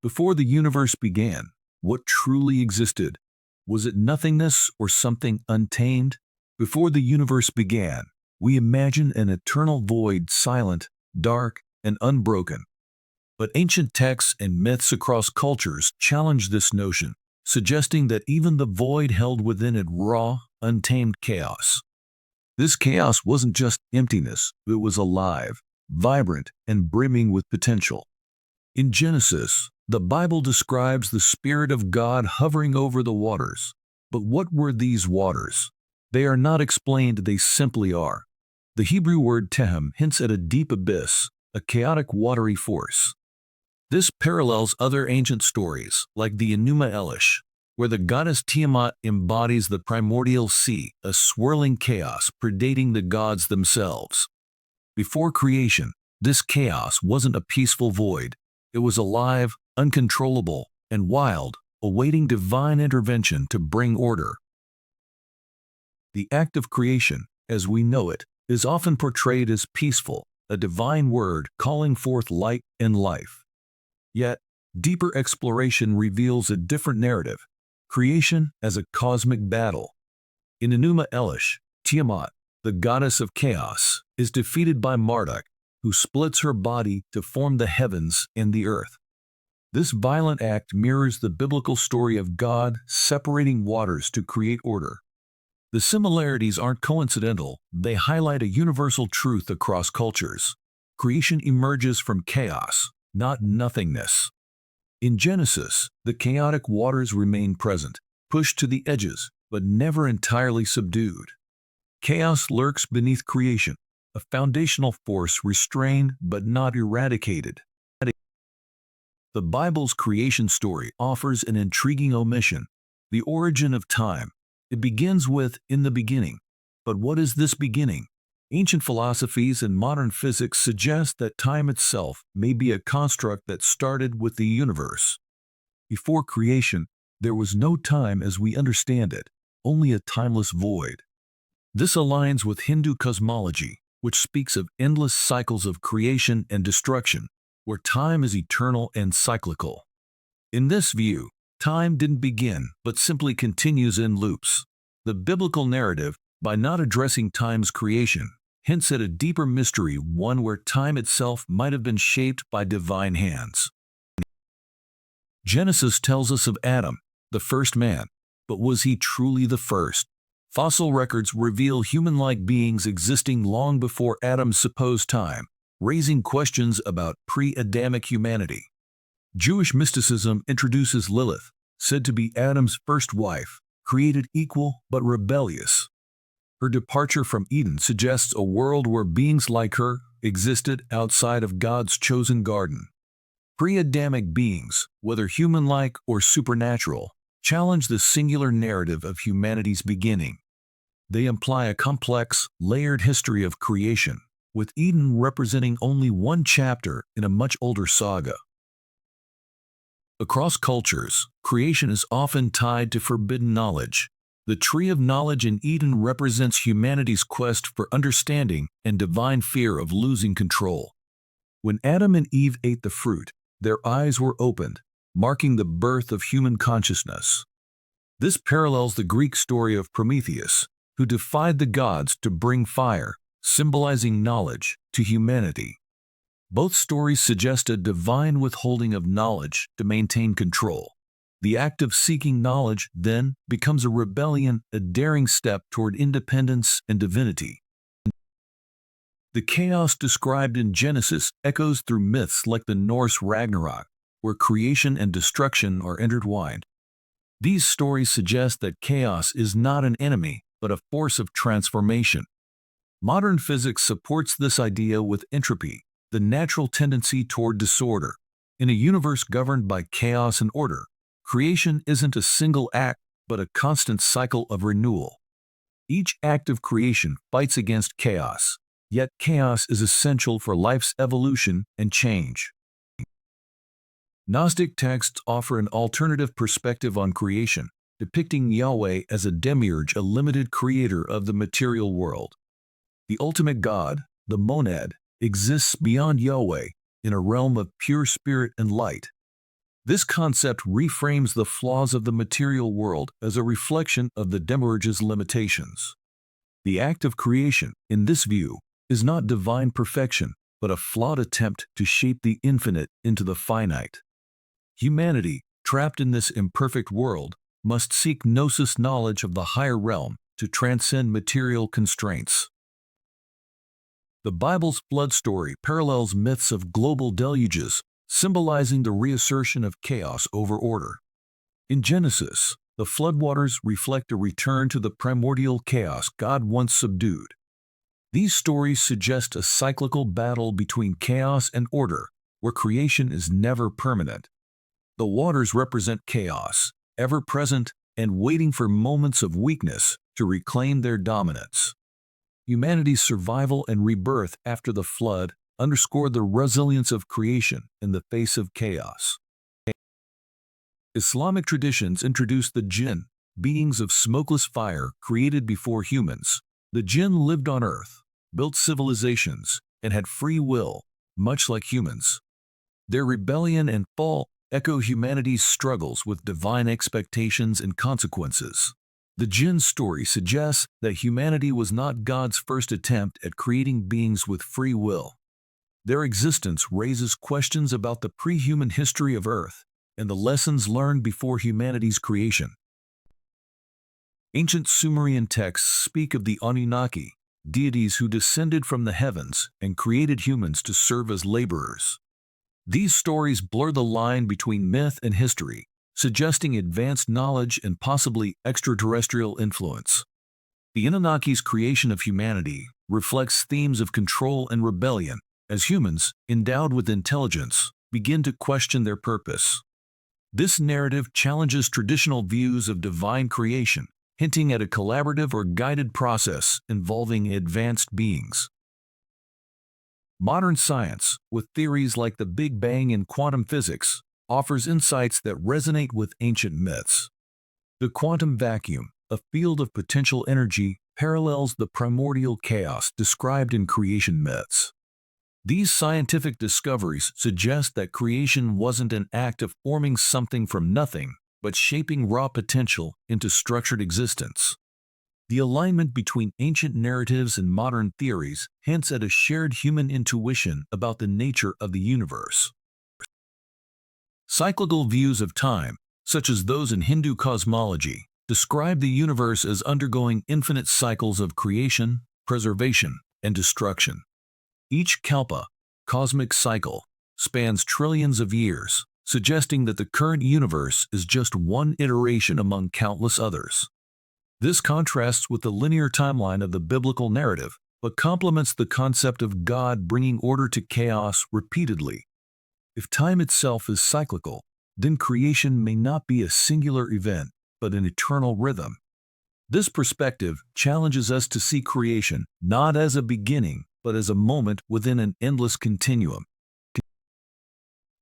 Before the universe began, what truly existed? Was it nothingness or something untamed? Before the universe began, we imagine an eternal void, silent, dark, and unbroken. But ancient texts and myths across cultures challenge this notion, suggesting that even the void held within it raw, untamed chaos. This chaos wasn't just emptiness, it was alive, vibrant, and brimming with potential. In Genesis, the Bible describes the Spirit of God hovering over the waters. But what were these waters? They are not explained, they simply are. The Hebrew word tehem hints at a deep abyss, a chaotic watery force. This parallels other ancient stories, like the Enuma Elish, where the goddess Tiamat embodies the primordial sea, a swirling chaos predating the gods themselves. Before creation, this chaos wasn't a peaceful void. It was alive, uncontrollable, and wild, awaiting divine intervention to bring order. The act of creation, as we know it, is often portrayed as peaceful, a divine word calling forth light and life. Yet, deeper exploration reveals a different narrative, creation as a cosmic battle. In Enuma Elish, Tiamat, the goddess of chaos, is defeated by Marduk, who splits her body to form the heavens and the earth. This violent act mirrors the biblical story of God separating waters to create order. The similarities aren't coincidental, they highlight a universal truth across cultures. Creation emerges from chaos, not nothingness. In Genesis, the chaotic waters remain present, pushed to the edges, but never entirely subdued. Chaos lurks beneath creation, a foundational force restrained but not eradicated. The Bible's creation story offers an intriguing omission, the origin of time. It begins with, "in the beginning." But what is this beginning? Ancient philosophies and modern physics suggest that time itself may be a construct that started with the universe. Before creation, there was no time as we understand it, only a timeless void. This aligns with Hindu cosmology, which speaks of endless cycles of creation and destruction, where time is eternal and cyclical. In this view, time didn't begin, but simply continues in loops. The biblical narrative, by not addressing time's creation, hints at a deeper mystery, one where time itself might have been shaped by divine hands. Genesis tells us of Adam, the first man, but was he truly the first? Fossil records reveal human-like beings existing long before Adam's supposed time, raising questions about pre-Adamic humanity. Jewish mysticism introduces Lilith, said to be Adam's first wife, created equal but rebellious. Her departure from Eden suggests a world where beings like her existed outside of God's chosen garden. Pre-Adamic beings, whether human-like or supernatural, challenge the singular narrative of humanity's beginning. They imply a complex, layered history of creation, with Eden representing only one chapter in a much older saga. Across cultures, creation is often tied to forbidden knowledge. The tree of knowledge in Eden represents humanity's quest for understanding and divine fear of losing control. When Adam and Eve ate the fruit, their eyes were opened, marking the birth of human consciousness. This parallels the Greek story of Prometheus, who defied the gods to bring fire, symbolizing knowledge, to humanity. Both stories suggest a divine withholding of knowledge to maintain control. The act of seeking knowledge, then, becomes a rebellion, a daring step toward independence and divinity. The chaos described in Genesis echoes through myths like the Norse Ragnarok, where creation and destruction are intertwined. These stories suggest that chaos is not an enemy, but a force of transformation. Modern physics supports this idea with entropy, the natural tendency toward disorder. In a universe governed by chaos and order, creation isn't a single act, but a constant cycle of renewal. Each act of creation fights against chaos, yet chaos is essential for life's evolution and change. Gnostic texts offer an alternative perspective on creation, depicting Yahweh as a demiurge, a limited creator of the material world. The ultimate God, the monad, exists beyond Yahweh, in a realm of pure spirit and light. This concept reframes the flaws of the material world as a reflection of the demiurge's limitations. The act of creation, in this view, is not divine perfection, but a flawed attempt to shape the infinite into the finite. Humanity, trapped in this imperfect world, must seek gnosis knowledge of the higher realm to transcend material constraints. The Bible's flood story parallels myths of global deluges, symbolizing the reassertion of chaos over order. In Genesis, the floodwaters reflect a return to the primordial chaos God once subdued. These stories suggest a cyclical battle between chaos and order, where creation is never permanent. The waters represent chaos, ever present and waiting for moments of weakness to reclaim their dominance. Humanity's survival and rebirth after the flood underscore the resilience of creation in the face of chaos. Islamic traditions introduced the jinn, beings of smokeless fire created before humans. The jinn lived on Earth, built civilizations, and had free will, much like humans. Their rebellion and fall echo humanity's struggles with divine expectations and consequences. The jinn story suggests that humanity was not God's first attempt at creating beings with free will. Their existence raises questions about the pre-human history of Earth and the lessons learned before humanity's creation. Ancient Sumerian texts speak of the Anunnaki, deities who descended from the heavens and created humans to serve as laborers. These stories blur the line between myth and history, suggesting advanced knowledge and possibly extraterrestrial influence. The Anunnaki's creation of humanity reflects themes of control and rebellion, as humans, endowed with intelligence, begin to question their purpose. This narrative challenges traditional views of divine creation, hinting at a collaborative or guided process involving advanced beings. Modern science, with theories like the Big Bang and quantum physics, offers insights that resonate with ancient myths. The quantum vacuum, a field of potential energy, parallels the primordial chaos described in creation myths. These scientific discoveries suggest that creation wasn't an act of forming something from nothing, but shaping raw potential into structured existence. The alignment between ancient narratives and modern theories hints at a shared human intuition about the nature of the universe. Cyclical views of time, such as those in Hindu cosmology, describe the universe as undergoing infinite cycles of creation, preservation, and destruction. Each kalpa, cosmic cycle, spans trillions of years, suggesting that the current universe is just one iteration among countless others. This contrasts with the linear timeline of the biblical narrative, but complements the concept of God bringing order to chaos repeatedly. If time itself is cyclical, then creation may not be a singular event, but an eternal rhythm. This perspective challenges us to see creation not as a beginning, but as a moment within an endless continuum.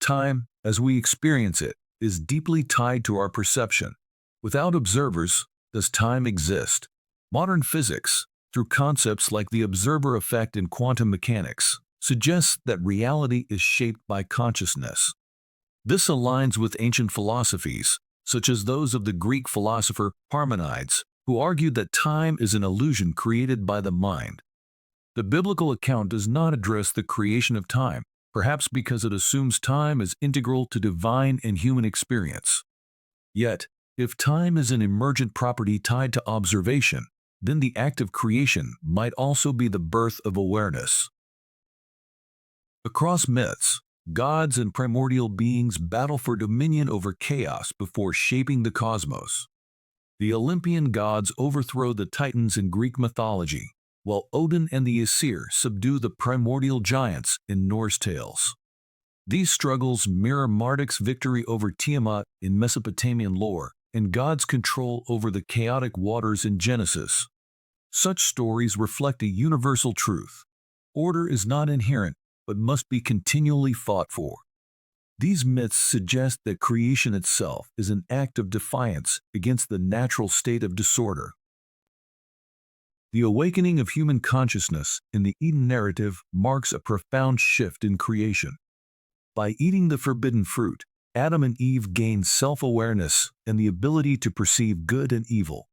Time, as we experience it, is deeply tied to our perception. Without observers, does time exist? Modern physics, through concepts like the observer effect in quantum mechanics, suggests that reality is shaped by consciousness. This aligns with ancient philosophies, such as those of the Greek philosopher Parmenides, who argued that time is an illusion created by the mind. The biblical account does not address the creation of time, perhaps because it assumes time is integral to divine and human experience. Yet, if time is an emergent property tied to observation, then the act of creation might also be the birth of awareness. Across myths, gods and primordial beings battle for dominion over chaos before shaping the cosmos. The Olympian gods overthrow the Titans in Greek mythology, while Odin and the Aesir subdue the primordial giants in Norse tales. These struggles mirror Marduk's victory over Tiamat in Mesopotamian lore and God's control over the chaotic waters in Genesis. Such stories reflect a universal truth. Order is not inherent, but must be continually fought for. These myths suggest that creation itself is an act of defiance against the natural state of disorder. The awakening of human consciousness in the Eden narrative marks a profound shift in creation. By eating the forbidden fruit, Adam and Eve gained self-awareness and the ability to perceive good and evil.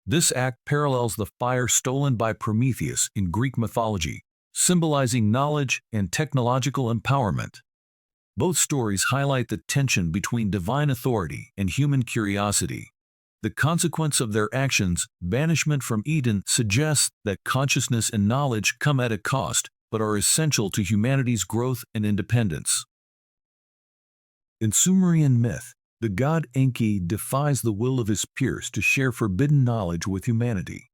This act parallels the fire stolen by Prometheus in Greek mythology, symbolizing knowledge and technological empowerment. Both stories highlight the tension between divine authority and human curiosity. The consequence of their actions, banishment from Eden, suggests that consciousness and knowledge come at a cost, but are essential to humanity's growth and independence. In Sumerian myth, the god Enki defies the will of his peers to share forbidden knowledge with humanity.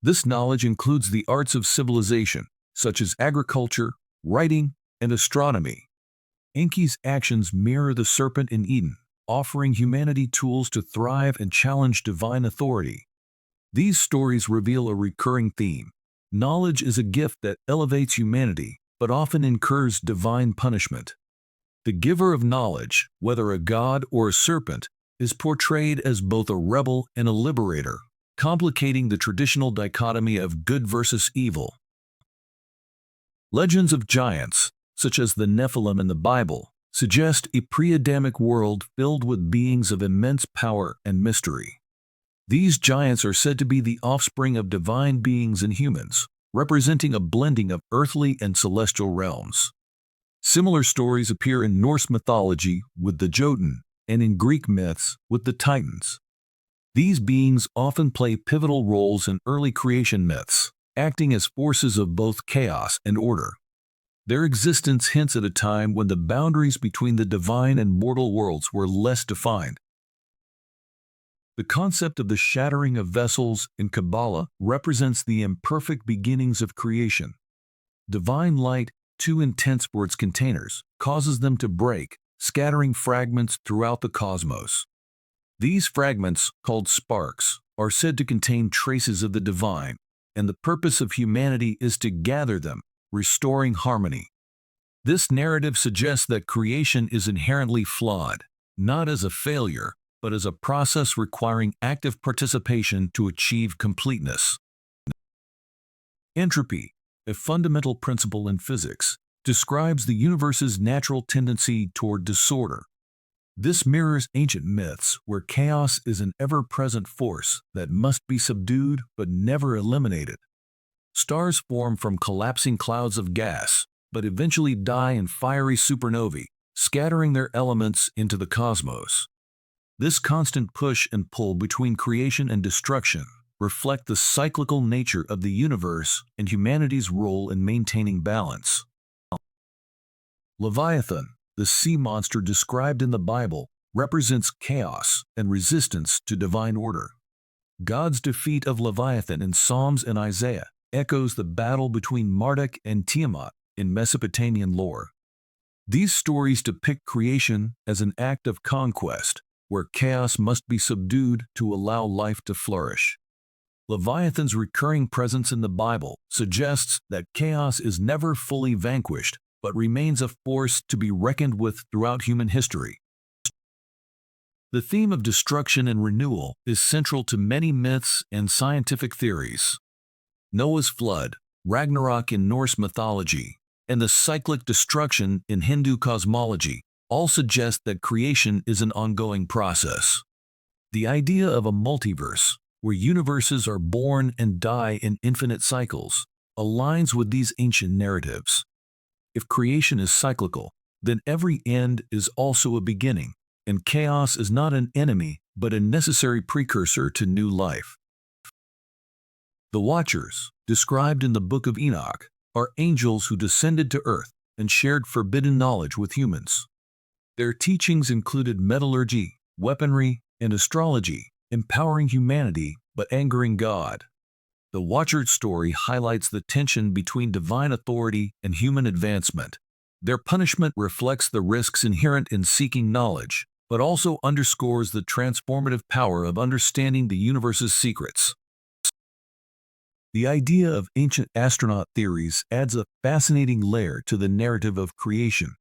This knowledge includes the arts of civilization, such as agriculture, writing, and astronomy. Enki's actions mirror the serpent in Eden, offering humanity tools to thrive and challenge divine authority. These stories reveal a recurring theme. Knowledge is a gift that elevates humanity, but often incurs divine punishment. The giver of knowledge, whether a god or a serpent, is portrayed as both a rebel and a liberator, complicating the traditional dichotomy of good versus evil. Legends of giants, such as the Nephilim in the Bible, suggest a pre-Adamic world filled with beings of immense power and mystery. These giants are said to be the offspring of divine beings and humans, representing a blending of earthly and celestial realms. Similar stories appear in Norse mythology with the Jotun and in Greek myths with the Titans. These beings often play pivotal roles in early creation myths, acting as forces of both chaos and order. Their existence hints at a time when the boundaries between the divine and mortal worlds were less defined. The concept of the shattering of vessels in Kabbalah represents the imperfect beginnings of creation. Divine light, too intense for its containers, causes them to break, scattering fragments throughout the cosmos. These fragments, called sparks, are said to contain traces of the divine, and the purpose of humanity is to gather them, restoring harmony. This narrative suggests that creation is inherently flawed, not as a failure, but as a process requiring active participation to achieve completeness. Entropy, a fundamental principle in physics, describes the universe's natural tendency toward disorder. This mirrors ancient myths where chaos is an ever-present force that must be subdued but never eliminated. Stars form from collapsing clouds of gas, but eventually die in fiery supernovae, scattering their elements into the cosmos. This constant push and pull between creation and destruction reflect the cyclical nature of the universe and humanity's role in maintaining balance. Leviathan, the sea monster described in the Bible, represents chaos and resistance to divine order. God's defeat of Leviathan in Psalms and Isaiah echoes the battle between Marduk and Tiamat in Mesopotamian lore. These stories depict creation as an act of conquest, where chaos must be subdued to allow life to flourish. Leviathan's recurring presence in the Bible suggests that chaos is never fully vanquished, but remains a force to be reckoned with throughout human history. The theme of destruction and renewal is central to many myths and scientific theories. Noah's flood, Ragnarok in Norse mythology, and the cyclic destruction in Hindu cosmology all suggest that creation is an ongoing process. The idea of a multiverse, where universes are born and die in infinite cycles, aligns with these ancient narratives. If creation is cyclical, then every end is also a beginning, and chaos is not an enemy but a necessary precursor to new life. The Watchers, described in the Book of Enoch, are angels who descended to earth and shared forbidden knowledge with humans. Their teachings included metallurgy, weaponry, and astrology, empowering humanity but angering God. The Watchers story highlights the tension between divine authority and human advancement. Their punishment reflects the risks inherent in seeking knowledge, but also underscores the transformative power of understanding the universe's secrets. The idea of ancient astronaut theories adds a fascinating layer to the narrative of creation.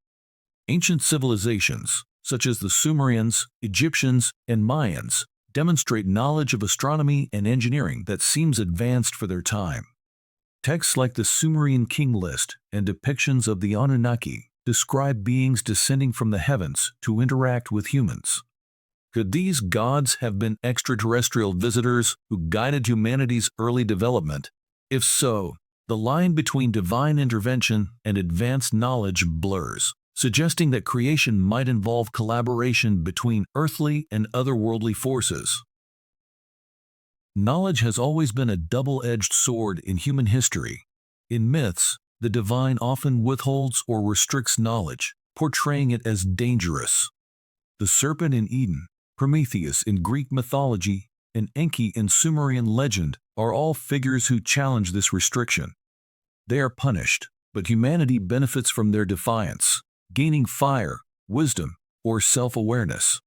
Ancient civilizations, such as the Sumerians, Egyptians, and Mayans, demonstrate knowledge of astronomy and engineering that seems advanced for their time. Texts like the Sumerian King List and depictions of the Anunnaki describe beings descending from the heavens to interact with humans. Could these gods have been extraterrestrial visitors who guided humanity's early development? If so, the line between divine intervention and advanced knowledge blurs, suggesting that creation might involve collaboration between earthly and otherworldly forces. Knowledge has always been a double-edged sword in human history. In myths, the divine often withholds or restricts knowledge, portraying it as dangerous. The serpent in Eden, Prometheus in Greek mythology, and Enki in Sumerian legend are all figures who challenge this restriction. They are punished, but humanity benefits from their defiance, gaining fire, wisdom, or self-awareness.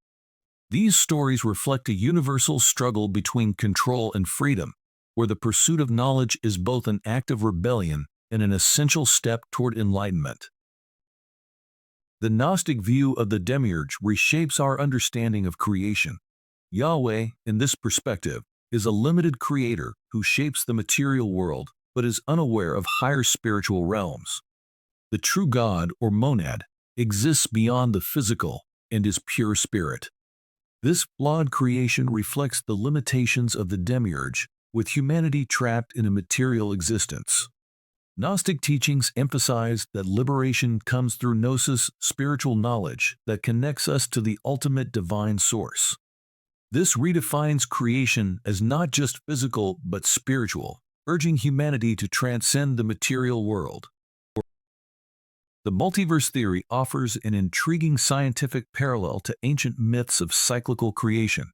These stories reflect a universal struggle between control and freedom, where the pursuit of knowledge is both an act of rebellion and an essential step toward enlightenment. The Gnostic view of the demiurge reshapes our understanding of creation. Yahweh, in this perspective, is a limited creator who shapes the material world but is unaware of higher spiritual realms. The true God, or monad, exists beyond the physical and is pure spirit. This flawed creation reflects the limitations of the demiurge, with humanity trapped in a material existence. Gnostic teachings emphasize that liberation comes through gnosis, spiritual knowledge that connects us to the ultimate divine source. This redefines creation as not just physical but spiritual, urging humanity to transcend the material world. The multiverse theory offers an intriguing scientific parallel to ancient myths of cyclical creation.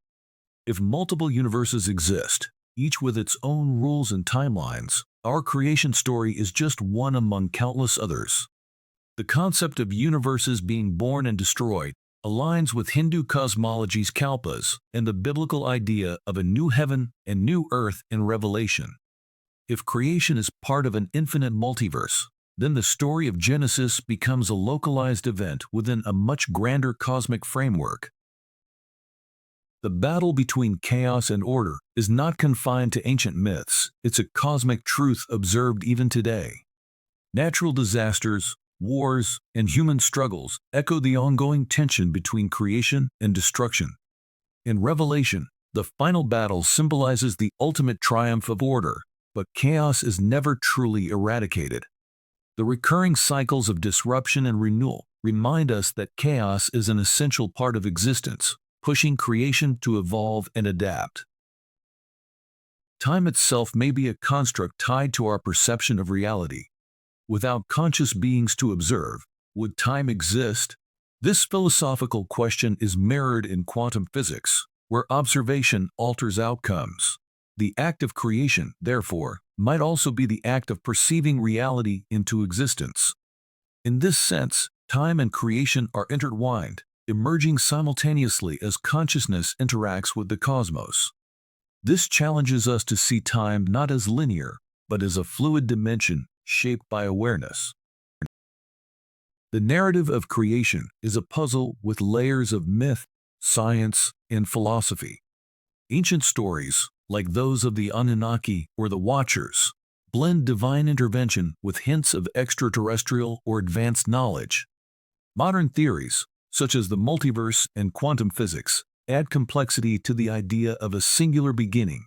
If multiple universes exist, each with its own rules and timelines, our creation story is just one among countless others. The concept of universes being born and destroyed aligns with Hindu cosmology's kalpas and the biblical idea of a new heaven and new earth in Revelation. If creation is part of an infinite multiverse, then the story of Genesis becomes a localized event within a much grander cosmic framework. The battle between chaos and order is not confined to ancient myths, it's a cosmic truth observed even today. Natural disasters, wars, and human struggles echo the ongoing tension between creation and destruction. In Revelation, the final battle symbolizes the ultimate triumph of order, but chaos is never truly eradicated. The recurring cycles of disruption and renewal remind us that chaos is an essential part of existence, pushing creation to evolve and adapt. Time itself may be a construct tied to our perception of reality. Without conscious beings to observe, would time exist? This philosophical question is mirrored in quantum physics, where observation alters outcomes. The act of creation, therefore, might also be the act of perceiving reality into existence. In this sense, time and creation are intertwined, emerging simultaneously as consciousness interacts with the cosmos. This challenges us to see time not as linear, but as a fluid dimension shaped by awareness. The narrative of creation is a puzzle with layers of myth, science, and philosophy. Ancient stories, like those of the Anunnaki or the Watchers, blend divine intervention with hints of extraterrestrial or advanced knowledge. Modern theories, such as the multiverse and quantum physics, add complexity to the idea of a singular beginning.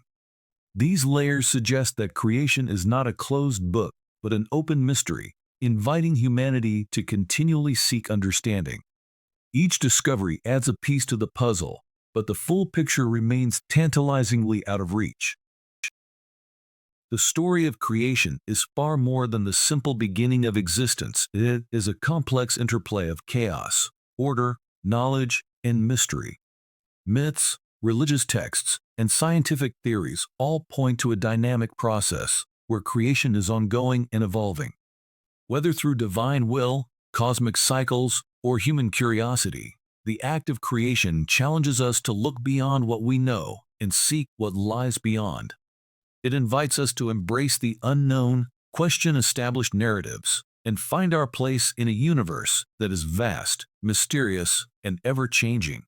These layers suggest that creation is not a closed book, but an open mystery, inviting humanity to continually seek understanding. Each discovery adds a piece to the puzzle, but the full picture remains tantalizingly out of reach. The story of creation is far more than the simple beginning of existence. It is a complex interplay of chaos, order, knowledge, and mystery. Myths, religious texts, and scientific theories all point to a dynamic process where creation is ongoing and evolving. Whether through divine will, cosmic cycles, or human curiosity, the act of creation challenges us to look beyond what we know and seek what lies beyond. It invites us to embrace the unknown, question established narratives, and find our place in a universe that is vast, mysterious, and ever-changing.